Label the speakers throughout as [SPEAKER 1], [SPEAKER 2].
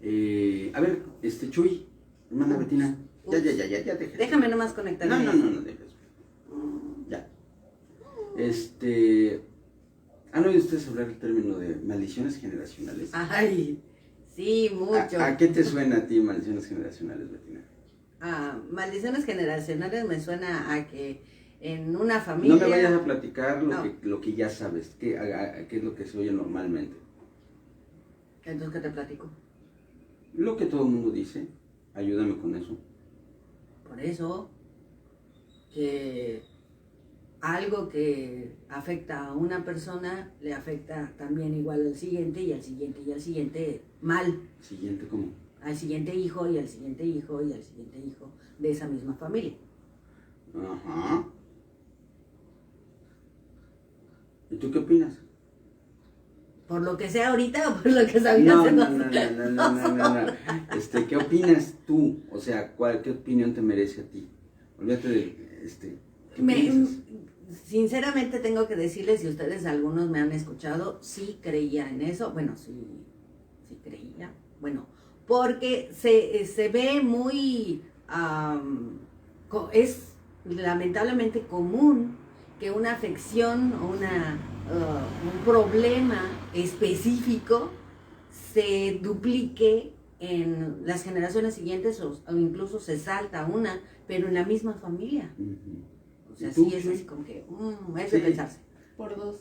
[SPEAKER 1] A ver, Chuy, hermana Betina. Ya, deja.
[SPEAKER 2] Déjame nomás conectarme.
[SPEAKER 1] No, dejes. Ya. ¿Han oído ustedes hablar del término de maldiciones generacionales?
[SPEAKER 2] Ay, sí, mucho.
[SPEAKER 1] ¿A qué te suena a ti maldiciones generacionales, Betina?
[SPEAKER 2] Maldiciones generacionales me suena a que en una familia...
[SPEAKER 1] No me vayas a platicar
[SPEAKER 2] No.
[SPEAKER 1] lo que ya sabes, qué es lo que se oye normalmente.
[SPEAKER 2] Entonces, ¿qué te platico?
[SPEAKER 1] Lo que todo el mundo dice, ayúdame con eso.
[SPEAKER 2] Por eso, que algo que afecta a una persona le afecta también igual al siguiente y al siguiente y al siguiente mal.
[SPEAKER 1] ¿Siguiente cómo?
[SPEAKER 2] Al siguiente hijo y al siguiente hijo y al siguiente hijo de esa misma familia.
[SPEAKER 1] Ajá. ¿Y tú qué opinas?
[SPEAKER 2] ¿Por lo que sea ahorita o por lo que sabía
[SPEAKER 1] No.
[SPEAKER 2] hace
[SPEAKER 1] No. ¿Qué opinas tú? O sea, ¿qué opinión te merece a ti? Olvídate de, ¿qué piensas?
[SPEAKER 2] Sinceramente tengo que decirles, si ustedes algunos me han escuchado, sí creía en eso. Bueno, sí creía. Bueno, porque se ve muy... es lamentablemente común que una afección o un problema específico se duplique en las generaciones siguientes o incluso se salta una, pero en la misma familia.
[SPEAKER 1] Uh-huh.
[SPEAKER 2] O sea, sí es así como que es de pensarse.
[SPEAKER 3] Por dos.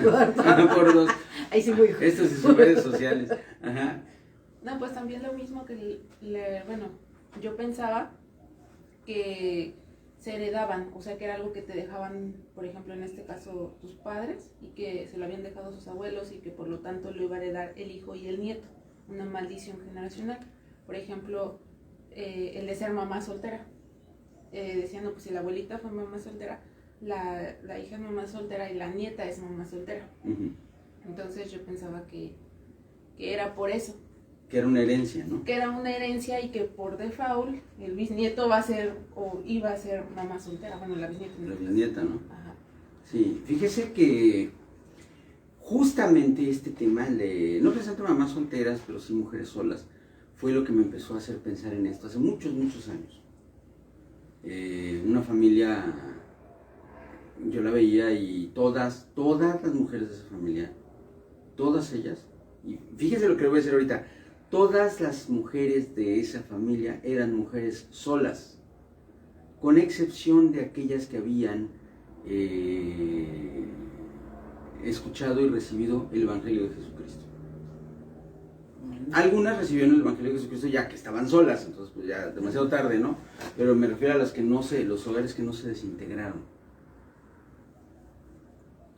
[SPEAKER 1] Por dos.
[SPEAKER 2] Ahí sí muy...
[SPEAKER 1] Esto es en sus redes sociales. Ajá.
[SPEAKER 3] No, pues también lo mismo que, bueno, yo pensaba que se heredaban, o sea que era algo que te dejaban, por ejemplo, en este caso, tus padres, y que se lo habían dejado a sus abuelos, y que por lo tanto lo iba a heredar el hijo y el nieto, una maldición generacional. Por ejemplo, el de ser mamá soltera. Decían, no, pues si la abuelita fue mamá soltera, la hija es mamá soltera y la nieta es mamá soltera.
[SPEAKER 1] Uh-huh.
[SPEAKER 3] Entonces yo pensaba que era por eso.
[SPEAKER 1] Que era una herencia, ¿no?
[SPEAKER 3] Que era una herencia y que por default el bisnieto va a ser o iba a ser mamá soltera. Bueno, la bisnieta.
[SPEAKER 1] La bisnieta, ¿no?
[SPEAKER 3] Ajá.
[SPEAKER 1] Sí, fíjese que justamente este tema de, no precisamente mamás solteras, pero sí mujeres solas, fue lo que me empezó a hacer pensar en esto hace muchos años. Una familia, yo la veía y todas las mujeres de esa familia, todas ellas, y fíjese lo que le voy a decir ahorita, todas las mujeres de esa familia eran mujeres solas, con excepción de aquellas que habían escuchado y recibido el Evangelio de Jesucristo. Algunas recibieron el Evangelio de Jesucristo ya que estaban solas, entonces pues ya demasiado tarde, ¿no? Pero me refiero a las que los hogares que no se desintegraron.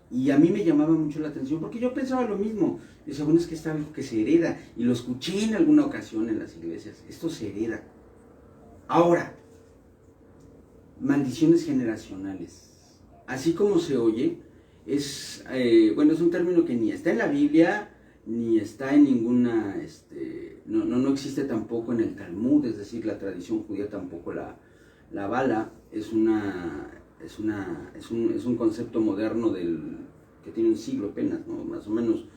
[SPEAKER 1] Y a mí me llamaba mucho la atención, porque yo pensaba lo mismo. Decía, bueno, es que está algo que se hereda, y lo escuché en alguna ocasión en las iglesias, esto se hereda. Ahora, maldiciones generacionales, así como se oye, es un término que ni está en la Biblia, ni está en ninguna, no existe tampoco en el Talmud, es decir, la tradición judía tampoco la avala, es un concepto moderno que tiene un siglo apenas, ¿no? Más o menos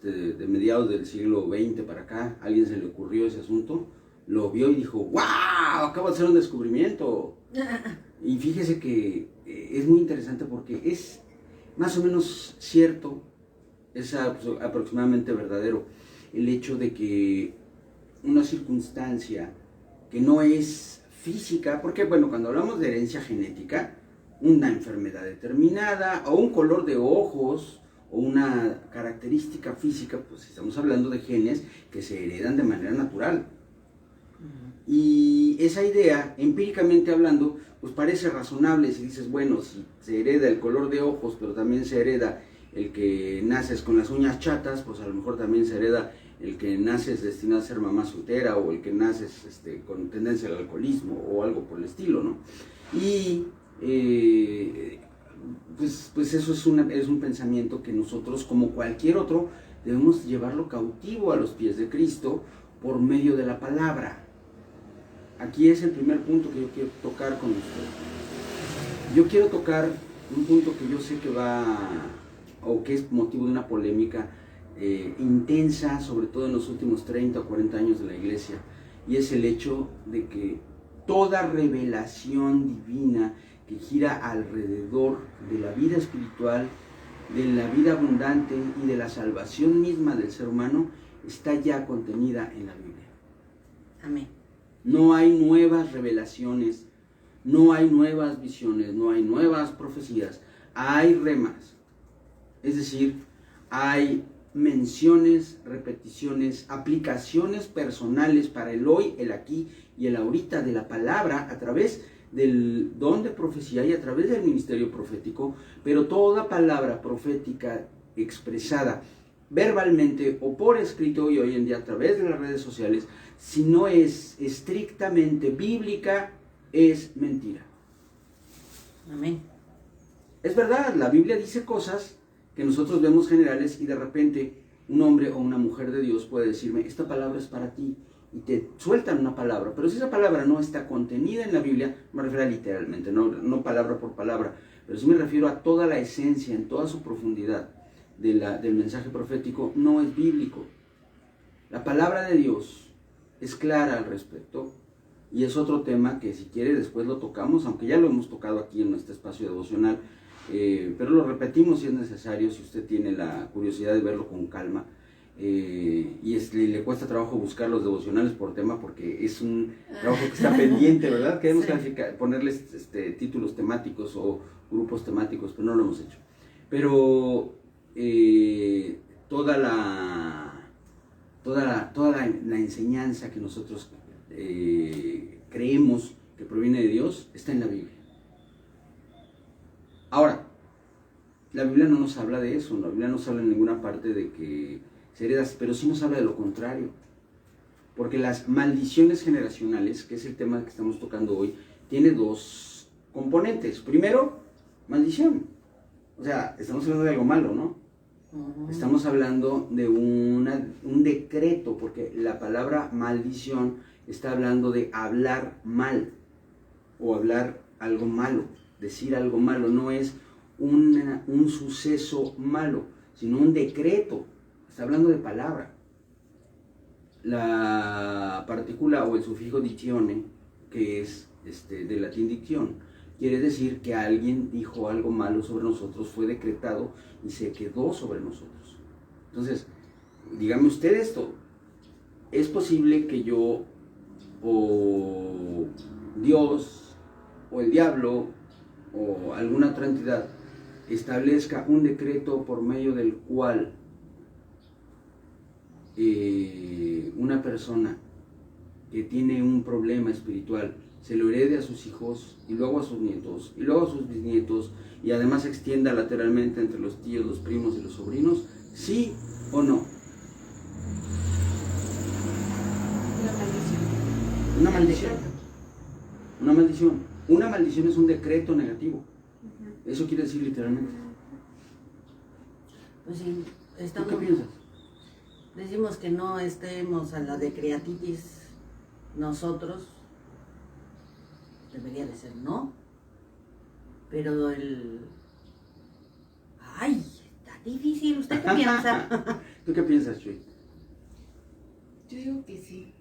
[SPEAKER 1] de mediados del siglo XX para acá, a alguien se le ocurrió ese asunto, lo vio y dijo, ¡wow! Acabo de hacer un descubrimiento. Y fíjese que es muy interesante porque es más o menos cierto, es aproximadamente verdadero, el hecho de que una circunstancia que no es física, porque bueno, cuando hablamos de herencia genética, una enfermedad determinada, o un color de ojos, o una característica física, pues estamos hablando de genes que se heredan de manera natural. Y esa idea, empíricamente hablando, pues parece razonable si dices, bueno, si se hereda el color de ojos, pero también se hereda el que naces con las uñas chatas, pues a lo mejor también se hereda el que naces destinado a ser mamá soltera, o el que naces con tendencia al alcoholismo, o algo por el estilo, ¿no? Y pues eso es un pensamiento que nosotros, como cualquier otro, debemos llevarlo cautivo a los pies de Cristo por medio de la palabra. Aquí es el primer punto que yo quiero tocar con usted. Yo quiero tocar un punto que yo sé que va, o que es motivo de una polémica intensa, sobre todo en los últimos 30 o 40 años de la iglesia, y es el hecho de que toda revelación divina que gira alrededor de la vida espiritual, de la vida abundante y de la salvación misma del ser humano está ya contenida en la Biblia.
[SPEAKER 2] Amén.
[SPEAKER 1] No hay nuevas revelaciones, no hay nuevas visiones, no hay nuevas profecías, hay remas. Es decir, hay menciones, repeticiones, aplicaciones personales para el hoy, el aquí y el ahorita de la palabra a través del don de profecía y a través del ministerio profético, pero toda palabra profética expresada verbalmente o por escrito y hoy en día a través de las redes sociales, si no es estrictamente bíblica, es mentira.
[SPEAKER 2] Amén.
[SPEAKER 1] Es verdad, la Biblia dice cosas que nosotros vemos generales y de repente un hombre o una mujer de Dios puede decirme, esta palabra es para ti, y te sueltan una palabra, pero si esa palabra no está contenida en la Biblia, me refiero a literalmente, no palabra por palabra, pero sí me refiero a toda la esencia, en toda su profundidad del mensaje profético, no es bíblico. La palabra de Dios es clara al respecto, y es otro tema que si quiere después lo tocamos, aunque ya lo hemos tocado aquí en nuestro espacio devocional, pero lo repetimos si es necesario, si usted tiene la curiosidad de verlo con calma. Le cuesta trabajo buscar los devocionales por tema porque es un trabajo que está pendiente, ¿verdad? Queremos
[SPEAKER 2] Sí.
[SPEAKER 1] ponerles títulos temáticos o grupos temáticos, pero no lo hemos hecho. Pero toda la enseñanza que nosotros creemos que proviene de Dios está en la Biblia. Ahora, la Biblia no nos habla de eso, la Biblia no nos habla en ninguna parte de que se hereda, pero sí nos habla de lo contrario. Porque las maldiciones generacionales, que es el tema que estamos tocando hoy, tiene dos componentes. Primero, maldición. O sea, estamos hablando de algo malo, ¿no?
[SPEAKER 2] Uh-huh.
[SPEAKER 1] Estamos hablando de un decreto, porque la palabra maldición está hablando de hablar mal o hablar algo malo, decir algo malo. No es un suceso malo, sino un decreto. Está hablando de palabra. La partícula o el sufijo dictione, que es del latín dicción, quiere decir que alguien dijo algo malo sobre nosotros, fue decretado y se quedó sobre nosotros. Entonces, dígame usted esto, ¿es posible que yo o Dios o el diablo o alguna otra entidad establezca un decreto por medio del cual una persona que tiene un problema espiritual se lo herede a sus hijos y luego a sus nietos y luego a sus bisnietos y además se extienda lateralmente entre los tíos, los primos y los sobrinos? ¿Sí o no?
[SPEAKER 3] Una maldición.
[SPEAKER 1] Una maldición. Una maldición. Una maldición es un decreto negativo. Eso quiere decir literalmente.
[SPEAKER 2] Pues sí,
[SPEAKER 1] ¿Tú qué piensas?
[SPEAKER 2] decimos que no estemos a la de creatitis nosotros, debería de ser no, pero ay, está difícil. ¿Usted qué piensa?
[SPEAKER 1] ¿Tú qué piensas, Chuy?
[SPEAKER 3] Yo digo que sí.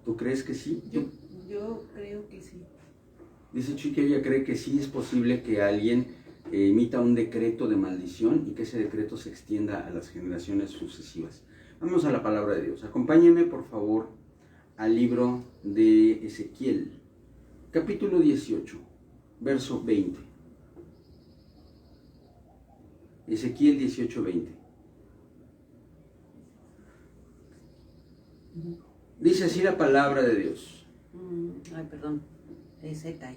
[SPEAKER 1] ¿Tú crees que sí?
[SPEAKER 3] Yo creo que sí.
[SPEAKER 1] Dice Chuy que ella cree que sí es posible que alguien emita un decreto de maldición y que ese decreto se extienda a las generaciones sucesivas. Vamos a la palabra de Dios. Acompáñenme, por favor, al libro de Ezequiel, capítulo 18, verso 20. Ezequiel 18, 20. Dice así la palabra de Dios.
[SPEAKER 2] Ay, perdón, es Z.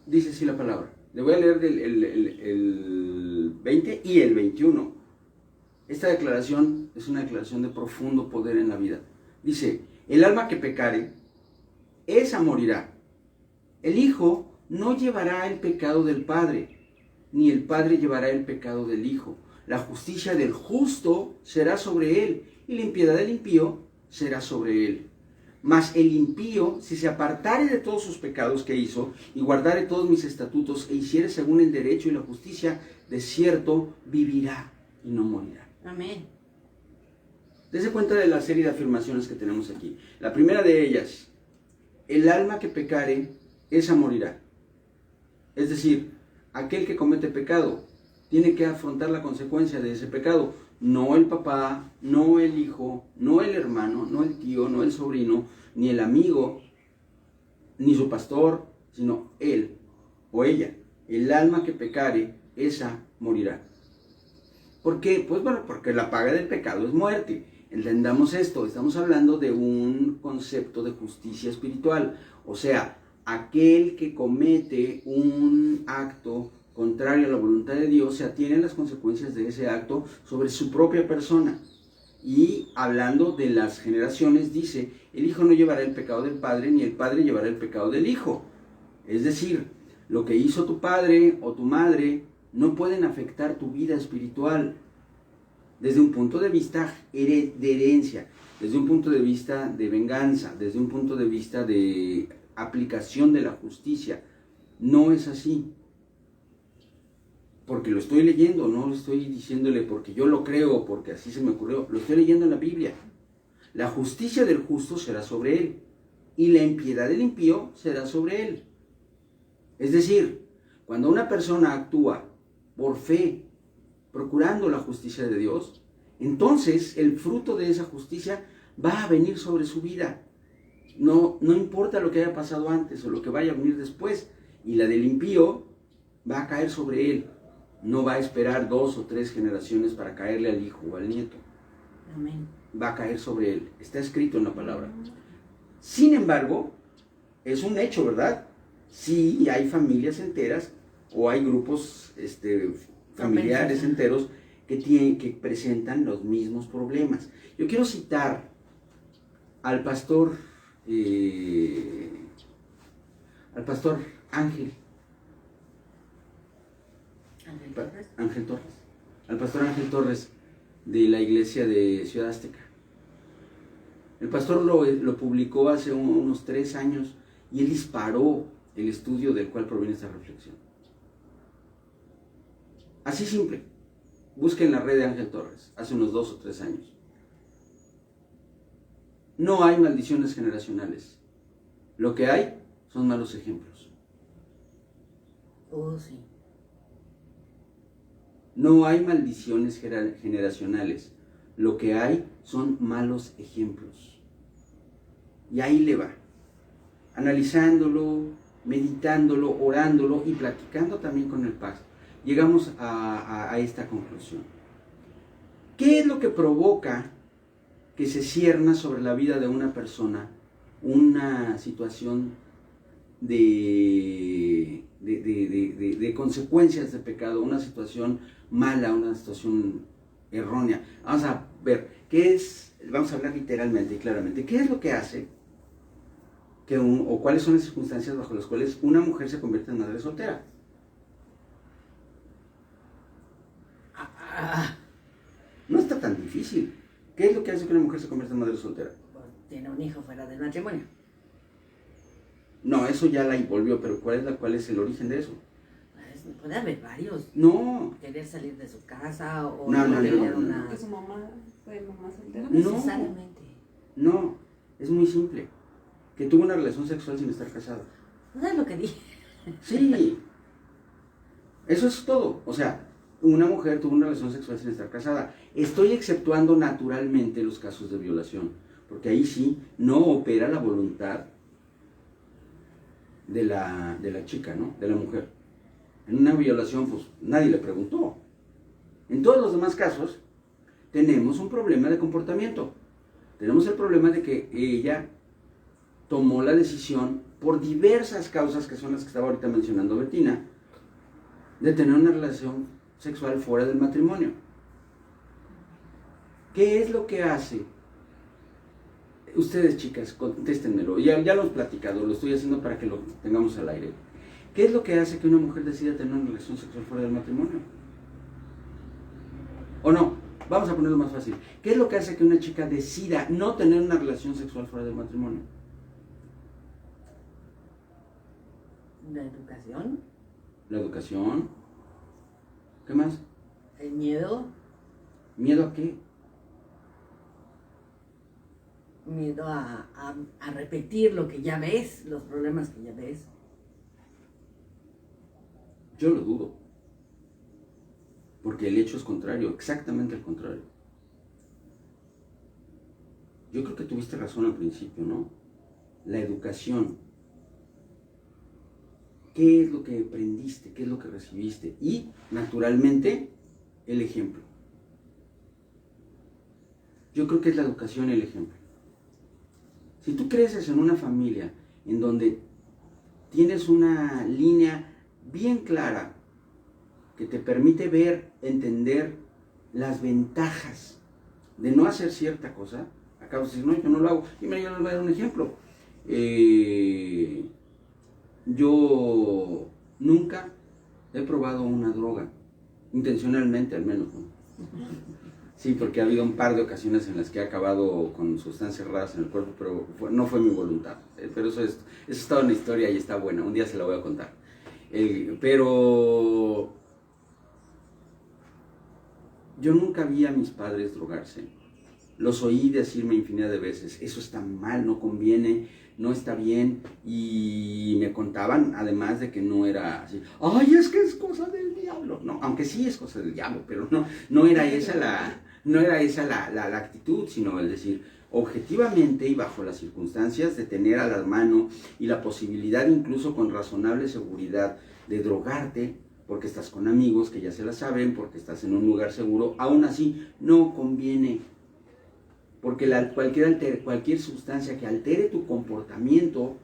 [SPEAKER 1] Dice así la palabra. Le voy a leer el 20 y el 21. Esta declaración es una declaración de profundo poder en la vida. Dice, el alma que pecare, esa morirá. El Hijo no llevará el pecado del Padre, ni el Padre llevará el pecado del Hijo. La justicia del justo será sobre él, y la impiedad del impío será sobre él. Mas el impío, si se apartare de todos sus pecados que hizo, y guardare todos mis estatutos, e hiciere según el derecho y la justicia, de cierto vivirá y no morirá.
[SPEAKER 2] Amén.
[SPEAKER 1] Dese cuenta de la serie de afirmaciones que tenemos aquí. La primera de ellas, el alma que pecare, esa morirá. Es decir, aquel que comete pecado tiene que afrontar la consecuencia de ese pecado. No el papá, no el hijo, no el hermano, no el tío, no el sobrino, ni el amigo, ni su pastor, sino él o ella. El alma que pecare, esa morirá. ¿Por qué? Pues bueno, porque la paga del pecado es muerte. Entendamos esto, estamos hablando de un concepto de justicia espiritual. O sea, aquel que comete un acto contrario a la voluntad de Dios se atiene a las consecuencias de ese acto sobre su propia persona. Y hablando de las generaciones, dice, el hijo no llevará el pecado del padre, ni el padre llevará el pecado del hijo. Es decir, lo que hizo tu padre o tu madre no pueden afectar tu vida espiritual desde un punto de vista de herencia, desde un punto de vista de venganza, desde un punto de vista de aplicación de la justicia. No es así. Porque lo estoy leyendo, no lo estoy diciéndole porque yo lo creo, porque así se me ocurrió. Lo estoy leyendo en la Biblia. La justicia del justo será sobre él, y la impiedad del impío será sobre él. Es decir, cuando una persona actúa por fe, procurando la justicia de Dios, entonces el fruto de esa justicia va a venir sobre su vida. No importa lo que haya pasado antes o lo que vaya a venir después. Y la del impío va a caer sobre él. No va a esperar 2 o 3 generaciones para caerle al hijo o al nieto.
[SPEAKER 2] Amén.
[SPEAKER 1] Va a caer sobre él. Está escrito en la palabra. Sin embargo, es un hecho, ¿verdad? Sí, hay familias enteras o hay grupos familiares enteros que presentan los mismos problemas. Yo quiero citar al pastor Ángel Torres, al pastor Ángel Torres de la iglesia de Ciudad Azteca. El pastor lo publicó hace unos 3 años y él disparó el estudio del cual proviene esta reflexión. Así simple. Busquen la red de Ángel Torres, hace unos 2 o 3 años. No hay maldiciones generacionales. Lo que hay son malos ejemplos.
[SPEAKER 2] Oh, sí.
[SPEAKER 1] No hay maldiciones generacionales. Lo que hay son malos ejemplos. Y ahí le va. Analizándolo, meditándolo, orándolo y platicando también con el pastor, llegamos a esta conclusión. ¿Qué es lo que provoca que se cierna sobre la vida de una persona una situación de consecuencias de pecado, una situación mala, una situación errónea? Vamos a ver, vamos a hablar literalmente y claramente, ¿qué es lo que hace o cuáles son las circunstancias bajo las cuales una mujer se convierte en madre soltera? No está tan difícil. ¿Qué es lo que hace que una mujer se convierta en madre soltera?
[SPEAKER 2] Tiene un hijo fuera del matrimonio.
[SPEAKER 1] No, eso ya la envolvió, pero ¿cuál es el origen de eso?
[SPEAKER 2] Pues, puede haber varios.
[SPEAKER 1] No.
[SPEAKER 2] Querer salir de su casa o
[SPEAKER 1] No.
[SPEAKER 2] tener una...
[SPEAKER 3] Que su mamá fue mamá soltera.
[SPEAKER 2] No necesariamente.
[SPEAKER 1] No, es muy simple. Que tuvo una relación sexual sin estar casada.
[SPEAKER 2] ¿No es lo que dije?
[SPEAKER 1] Sí. Eso es todo. O sea, una mujer tuvo una relación sexual sin estar casada. Estoy exceptuando naturalmente los casos de violación, porque ahí sí no opera la voluntad de la chica, ¿no? De la mujer. En una violación, pues nadie le preguntó. En todos los demás casos, tenemos un problema de comportamiento. Tenemos el problema de que ella tomó la decisión, por diversas causas que son las que estaba ahorita mencionando Betina, de tener una relación sexual fuera del matrimonio. ¿Qué es lo que hace? Ustedes, chicas, contéstenmelo. Ya lo hemos platicado, lo estoy haciendo para que lo tengamos al aire. ¿Qué es lo que hace que una mujer decida tener una relación sexual fuera del matrimonio? ¿O no? Vamos a ponerlo más fácil. ¿Qué es lo que hace que una chica decida no tener una relación sexual fuera del matrimonio?
[SPEAKER 2] La educación.
[SPEAKER 1] La educación. ¿Qué más?
[SPEAKER 2] El miedo.
[SPEAKER 1] ¿Miedo a qué?
[SPEAKER 2] Miedo a repetir lo que ya ves, los problemas que ya ves.
[SPEAKER 1] Yo lo dudo. Porque el hecho es contrario, exactamente el contrario. Yo creo que tuviste razón al principio, ¿no? La educación. ¿Qué es lo que aprendiste? ¿Qué es lo que recibiste? Y, naturalmente, el ejemplo. Yo creo que es la educación el ejemplo. Si tú creces en una familia en donde tienes una línea bien clara que te permite ver, entender las ventajas de no hacer cierta cosa, acabas de decir, no, yo no lo hago. Y mira, yo les voy a dar un ejemplo. Yo nunca he probado una droga, intencionalmente al menos, ¿no? Sí, porque ha habido un par de ocasiones en las que he acabado con sustancias raras en el cuerpo, pero no fue mi voluntad. Pero eso es toda una historia y está buena, un día se la voy a contar. Pero yo nunca vi a mis padres drogarse. Los oí decirme infinidad de veces, eso está mal, no conviene, no está bien, y me contaban además de que no era así, ay, es que es cosa del diablo, no, aunque sí es cosa del diablo, pero no era esa la actitud, sino el decir, objetivamente y bajo las circunstancias de tener a la mano y la posibilidad incluso con razonable seguridad de drogarte, porque estás con amigos que ya se la saben, porque estás en un lugar seguro, aún así no conviene. Porque cualquier sustancia que altere tu comportamiento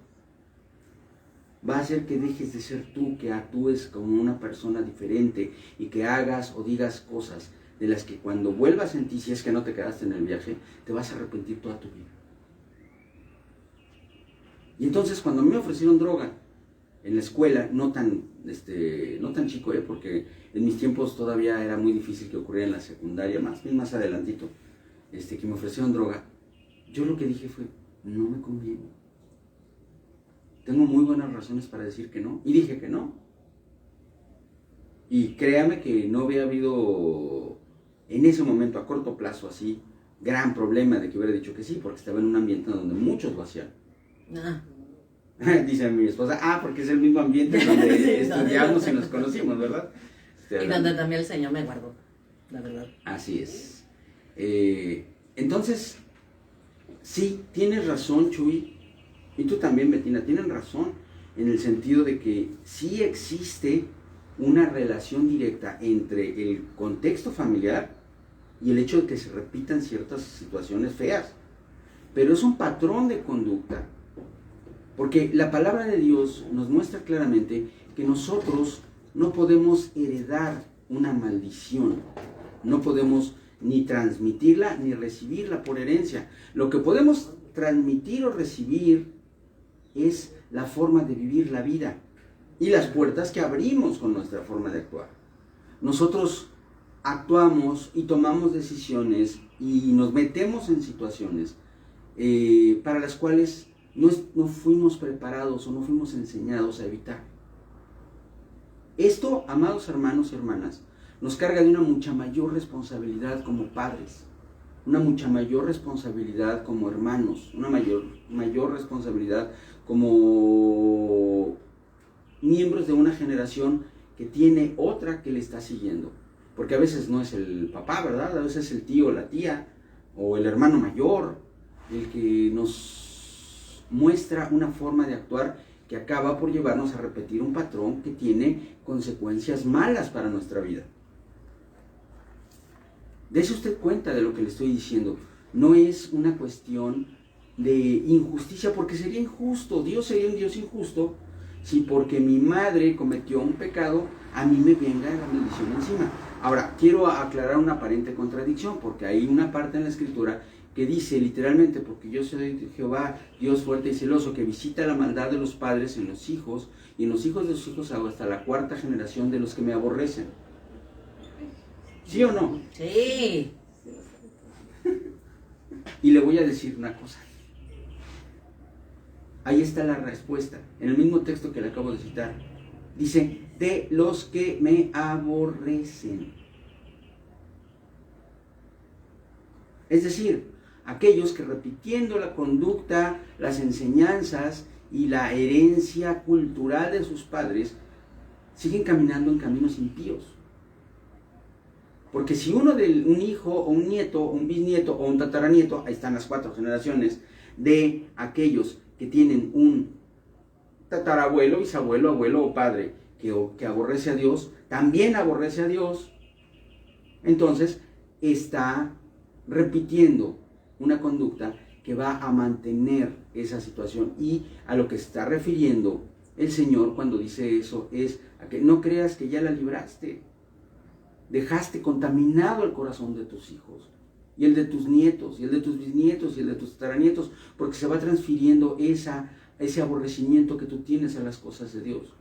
[SPEAKER 1] va a hacer que dejes de ser tú, que actúes como una persona diferente y que hagas o digas cosas de las que cuando vuelvas en ti, si es que no te quedaste en el viaje, te vas a arrepentir toda tu vida. Y entonces cuando a mí me ofrecieron droga en la escuela, no tan chico, porque en mis tiempos todavía era muy difícil que ocurriera en la secundaria, más adelantito, que me ofrecieron droga, yo lo que dije fue, no me conviene. Tengo muy buenas razones para decir que no, y dije que no. Y créame que no había habido en ese momento, a corto plazo, así, gran problema de que hubiera dicho que sí, porque estaba en un ambiente donde muchos lo hacían. Dice mi esposa, porque es el mismo ambiente donde sí, estudiamos y nos conocimos, ¿verdad?
[SPEAKER 2] Y donde también el Señor me guardó, la verdad.
[SPEAKER 1] Así es. Entonces, sí, tienes razón, Chuy, y tú también, Betina, tienen razón, en el sentido de que sí existe una relación directa entre el contexto familiar y el hecho de que se repitan ciertas situaciones feas. Pero es un patrón de conducta, porque la palabra de Dios nos muestra claramente que nosotros no podemos heredar una maldición, no podemos ni transmitirla ni recibirla por herencia. Lo que podemos transmitir o recibir es la forma de vivir la vida y las puertas que abrimos con nuestra forma de actuar. Nosotros actuamos y tomamos decisiones y nos metemos en situaciones para las cuales no fuimos preparados o no fuimos enseñados a evitar. Esto, amados hermanos y hermanas, nos carga de una mucha mayor responsabilidad como padres, una mucha mayor responsabilidad como hermanos, una mayor responsabilidad como miembros de una generación que tiene otra que le está siguiendo. Porque a veces no es el papá, ¿verdad? A veces es el tío o la tía, o el hermano mayor, el que nos muestra una forma de actuar que acaba por llevarnos a repetir un patrón que tiene consecuencias malas para nuestra vida. Dese usted cuenta de lo que le estoy diciendo. No es una cuestión de injusticia, porque sería injusto. Dios sería un Dios injusto si porque mi madre cometió un pecado, a mí me venga la maldición encima. Ahora, quiero aclarar una aparente contradicción, porque hay una parte en la Escritura que dice literalmente, porque yo soy Jehová, Dios fuerte y celoso, que visita la maldad de los padres en los hijos, y en los hijos de sus hijos hago hasta la 4ª generación de los que me aborrecen. ¿Sí o no?
[SPEAKER 2] Sí.
[SPEAKER 1] Y le voy a decir una cosa. Ahí está la respuesta, en el mismo texto que le acabo de citar. Dice, de los que me aborrecen. Es decir, aquellos que repitiendo la conducta, las enseñanzas y la herencia cultural de sus padres, siguen caminando en caminos impíos. Porque si un hijo o un nieto, o un bisnieto o un tataranieto, ahí están las 4 generaciones de aquellos que tienen un tatarabuelo, bisabuelo, abuelo o padre que aborrece a Dios, también aborrece a Dios, entonces está repitiendo una conducta que va a mantener esa situación. Y a lo que se está refiriendo el Señor cuando dice eso es a que no creas que ya la libraste. Dejaste contaminado el corazón de tus hijos, y el de tus nietos, y el de tus bisnietos, y el de tus tataranietos, porque se va transfiriendo ese aborrecimiento que tú tienes a las cosas de Dios.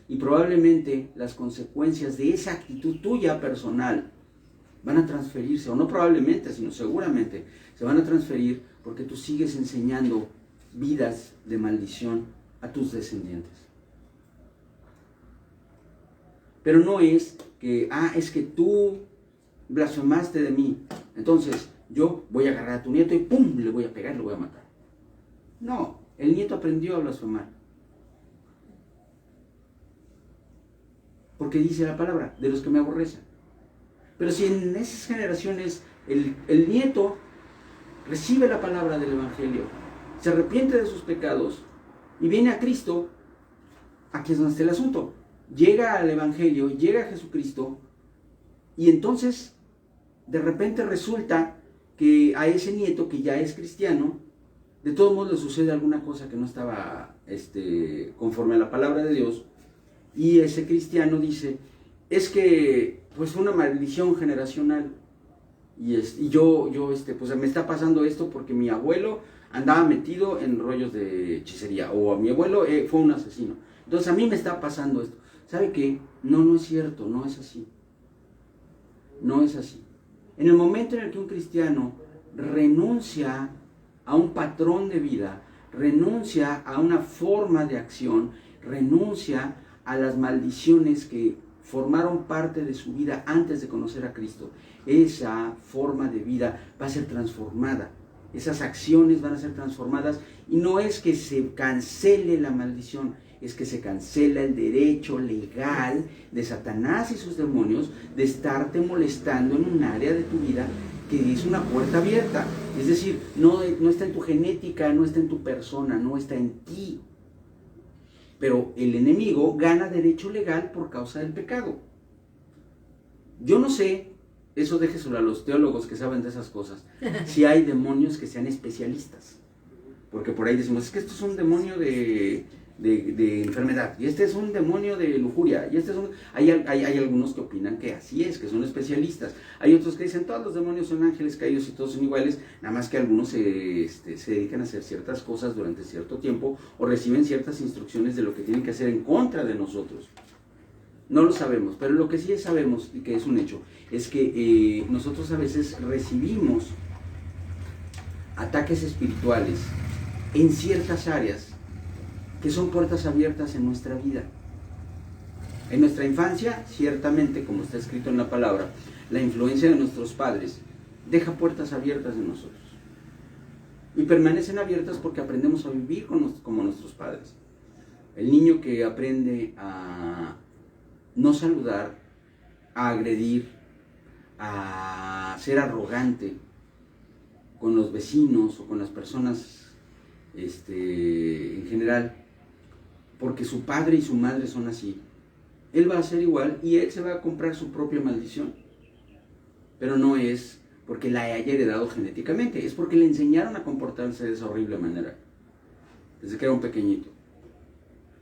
[SPEAKER 1] Y probablemente las consecuencias de esa actitud tuya personal van a transferirse, o no probablemente, sino seguramente, se van a transferir porque tú sigues enseñando vidas de maldición a tus descendientes. Pero no es que, es que tú blasfemaste de mí, entonces yo voy a agarrar a tu nieto y ¡pum!, le voy a pegar, le voy a matar. No, el nieto aprendió a blasfemar. Porque dice la palabra, de los que me aborrecen. Pero si en esas generaciones el nieto recibe la palabra del Evangelio, se arrepiente de sus pecados y viene a Cristo, aquí es donde está el asunto. Llega al Evangelio, llega a Jesucristo, y entonces de repente resulta que a ese nieto que ya es cristiano, de todos modos le sucede alguna cosa que no estaba conforme a la palabra de Dios, y ese cristiano dice, es que pues una maldición generacional, y yo pues me está pasando esto porque mi abuelo andaba metido en rollos de hechicería, o mi abuelo fue un asesino, entonces a mí me está pasando esto. ¿Sabe qué? No es cierto, no es así. No es así. En el momento en el que un cristiano renuncia a un patrón de vida, renuncia a una forma de acción, renuncia a las maldiciones que formaron parte de su vida antes de conocer a Cristo, esa forma de vida va a ser transformada. Esas acciones van a ser transformadas, y no es que se cancele la maldición, es que se cancela el derecho legal de Satanás y sus demonios de estarte molestando en un área de tu vida que es una puerta abierta. Es decir, no está en tu genética, no está en tu persona, no está en ti. Pero el enemigo gana derecho legal por causa del pecado. Yo no sé, eso déjeselo a los teólogos que saben de esas cosas, si hay demonios que sean especialistas. Porque por ahí decimos, es que esto es un demonio de enfermedad, y este es un demonio de lujuria, y hay algunos que opinan que así es, que son especialistas. Hay otros que dicen, todos los demonios son ángeles caídos y todos son iguales, nada más que algunos se dedican a hacer ciertas cosas durante cierto tiempo, o reciben ciertas instrucciones de lo que tienen que hacer en contra de nosotros. No lo sabemos, pero lo que sí sabemos, y que es un hecho, es que nosotros a veces recibimos ataques espirituales en ciertas áreas que son puertas abiertas en nuestra vida. En nuestra infancia, ciertamente, como está escrito en la palabra, la influencia de nuestros padres deja puertas abiertas en nosotros. Y permanecen abiertas porque aprendemos a vivir como nuestros padres. El niño que aprende a no saludar, a agredir, a ser arrogante con los vecinos o con las personas en general, porque su padre y su madre son así, él va a ser igual y él se va a comprar su propia maldición. Pero no es porque la haya heredado genéticamente, es porque le enseñaron a comportarse de esa horrible manera desde que era un pequeñito.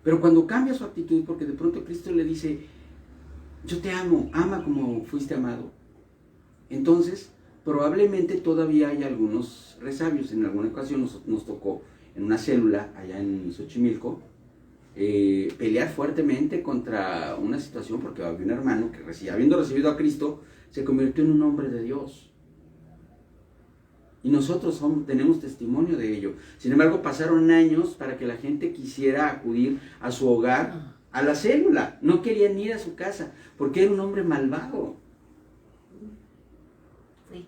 [SPEAKER 1] Pero cuando cambia su actitud, porque de pronto Cristo le dice, yo te amo, ama como fuiste amado, entonces probablemente todavía hay algunos resabios. En alguna ocasión nos tocó en una célula allá en Xochimilco pelear fuertemente contra una situación, porque había un hermano que habiendo recibido a Cristo se convirtió en un hombre de Dios, Y nosotros tenemos testimonio de ello. Sin embargo, pasaron años para que la gente quisiera acudir a su hogar, a la célula. No querían ir a su casa, porque era un hombre malvado.
[SPEAKER 2] Sí.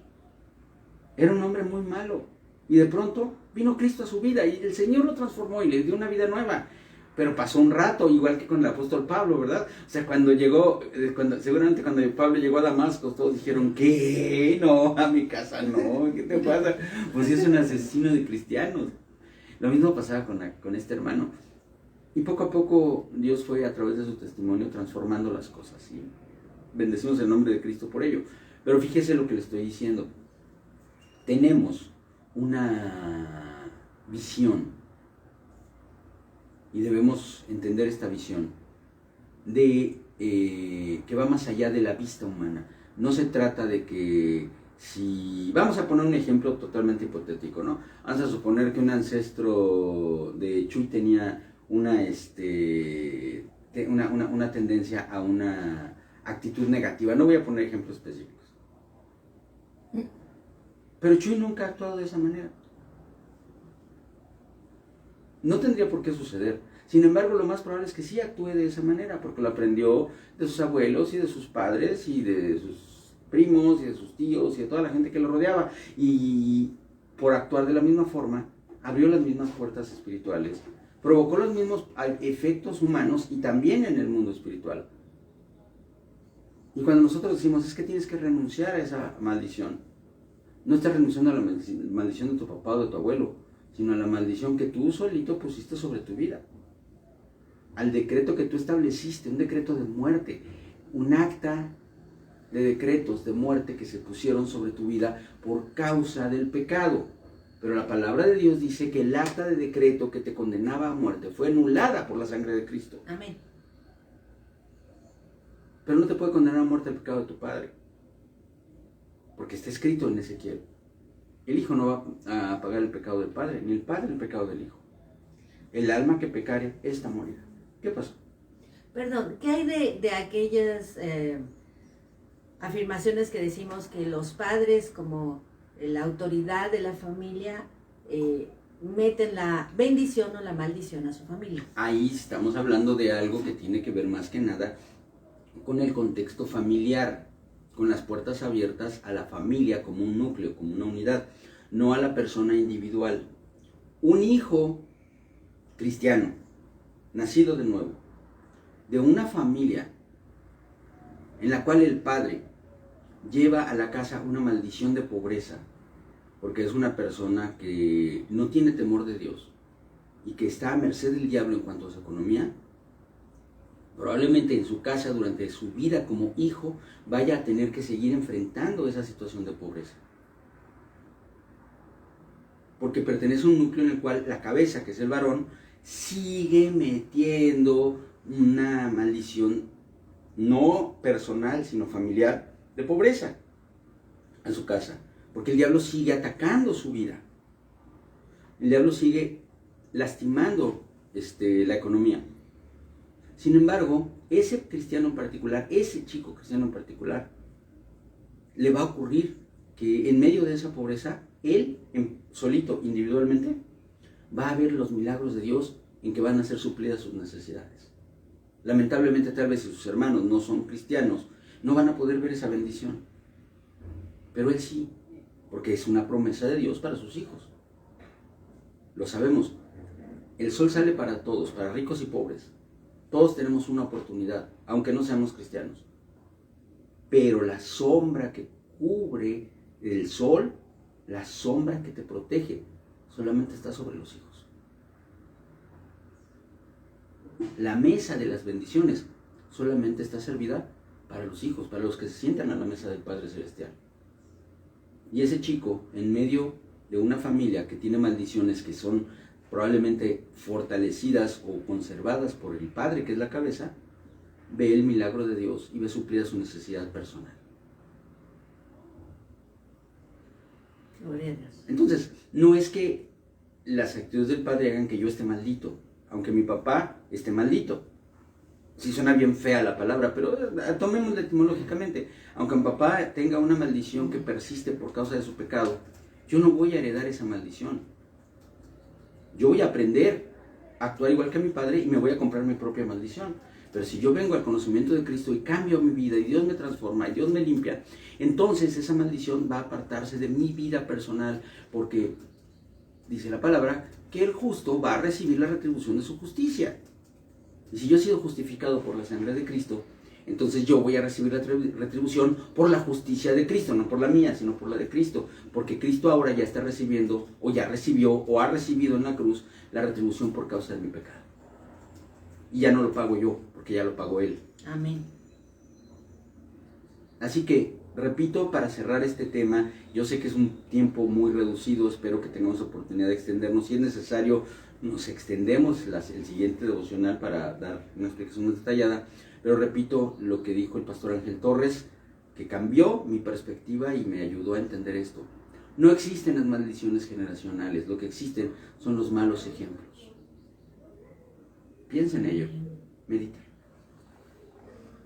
[SPEAKER 1] Era un hombre muy malo. Y de pronto vino Cristo a su vida y el Señor lo transformó y le dio una vida nueva. Pero pasó un rato, igual que con el apóstol Pablo, ¿verdad? O sea, seguramente cuando Pablo llegó a Damasco, todos dijeron, ¿qué? No, a mi casa no, ¿qué te pasa? Pues es un asesino de cristianos. Lo mismo pasaba con este hermano. Y poco a poco Dios fue, a través de su testimonio, transformando las cosas. Y bendecimos el nombre de Cristo por ello. Pero fíjese lo que le estoy diciendo. Tenemos una visión. Y debemos entender esta visión de que va más allá de la vista humana. No se trata de que si... Vamos a poner un ejemplo totalmente hipotético, ¿no? Vamos a suponer que un ancestro de Chuy tenía una tendencia a una actitud negativa. No voy a poner ejemplos específicos. Pero Chuy nunca ha actuado de esa manera. No tendría por qué suceder. Sin embargo, lo más probable es que sí actúe de esa manera, porque lo aprendió de sus abuelos y de sus padres y de sus primos y de sus tíos y de toda la gente que lo rodeaba. Y por actuar de la misma forma, abrió las mismas puertas espirituales, provocó los mismos efectos humanos y también en el mundo espiritual. Y cuando nosotros decimos, es que tienes que renunciar a esa maldición, no estás renunciando a la maldición de tu papá o de tu abuelo, sino a la maldición que tú solito pusiste sobre tu vida, al decreto que tú estableciste, un decreto de muerte, un acta de decretos de muerte que se pusieron sobre tu vida por causa del pecado. Pero la palabra de Dios dice que el acta de decreto que te condenaba a muerte fue anulada por la sangre de Cristo.
[SPEAKER 2] Amén.
[SPEAKER 1] Pero no te puede condenar a muerte el pecado de tu padre, porque está escrito en Ezequiel. El hijo no va a pagar el pecado del padre, ni el padre el pecado del hijo. El alma que pecare, esta morirá. ¿Qué pasó?
[SPEAKER 2] Perdón, ¿qué hay de aquellas afirmaciones que decimos que los padres, como la autoridad de la familia, meten la bendición o la maldición a su familia?
[SPEAKER 1] Ahí estamos hablando de algo que tiene que ver más que nada con el contexto familiar, con las puertas abiertas a la familia como un núcleo, como una unidad, no a la persona individual. Un hijo cristiano, nacido de nuevo, de una familia en la cual el padre lleva a la casa una maldición de pobreza, porque es una persona que no tiene temor de Dios y que está a merced del diablo en cuanto a su economía, probablemente en su casa durante su vida como hijo vaya a tener que seguir enfrentando esa situación de pobreza. Porque pertenece a un núcleo en el cual la cabeza, que es el varón, sigue metiendo una maldición no personal, sino familiar, de pobreza a su casa. Porque el diablo sigue atacando su vida. El diablo sigue lastimando la economía. Sin embargo, ese cristiano en particular, ese chico cristiano en particular, le va a ocurrir que en medio de esa pobreza, él, solito, individualmente, va a ver los milagros de Dios en que van a ser suplidas sus necesidades. Lamentablemente, tal vez si sus hermanos no son cristianos, no van a poder ver esa bendición. Pero él sí, porque es una promesa de Dios para sus hijos. Lo sabemos. El sol sale para todos, para ricos y pobres. Todos tenemos una oportunidad, aunque no seamos cristianos. Pero la sombra que cubre el sol, la sombra que te protege, solamente está sobre los hijos. La mesa de las bendiciones solamente está servida para los hijos, para los que se sientan a la mesa del Padre Celestial. Y ese chico, en medio de una familia que tiene maldiciones que son probablemente fortalecidas o conservadas por el Padre, que es la cabeza, ve el milagro de Dios y ve suplida su necesidad personal.
[SPEAKER 2] Gloria a Dios.
[SPEAKER 1] Entonces, no es que las actitudes del Padre hagan que yo esté maldito, aunque mi papá esté maldito. Sí suena bien fea la palabra, pero tomémosla etimológicamente. Aunque mi papá tenga una maldición que persiste por causa de su pecado, yo no voy a heredar esa maldición. Yo voy a aprender a actuar igual que mi padre y me voy a comprar mi propia maldición. Pero si yo vengo al conocimiento de Cristo y cambio mi vida y Dios me transforma y Dios me limpia, entonces esa maldición va a apartarse de mi vida personal, porque dice la palabra que el justo va a recibir la retribución de su justicia. Y si yo he sido justificado por la sangre de Cristo, entonces yo voy a recibir la retribución por la justicia de Cristo, no por la mía, sino por la de Cristo, porque Cristo ahora ya está recibiendo, o ya recibió, o ha recibido en la cruz la retribución por causa de mi pecado. Y ya no lo pago yo, porque ya lo pagó Él.
[SPEAKER 2] Amén.
[SPEAKER 1] Así que, repito, para cerrar este tema, yo sé que es un tiempo muy reducido, espero que tengamos oportunidad de extendernos. Si es necesario, nos extendemos el siguiente devocional para dar una explicación más detallada. Pero repito lo que dijo el pastor Ángel Torres, que cambió mi perspectiva y me ayudó a entender esto. No existen las maldiciones generacionales, lo que existen son los malos ejemplos. Piensa en ello, medita.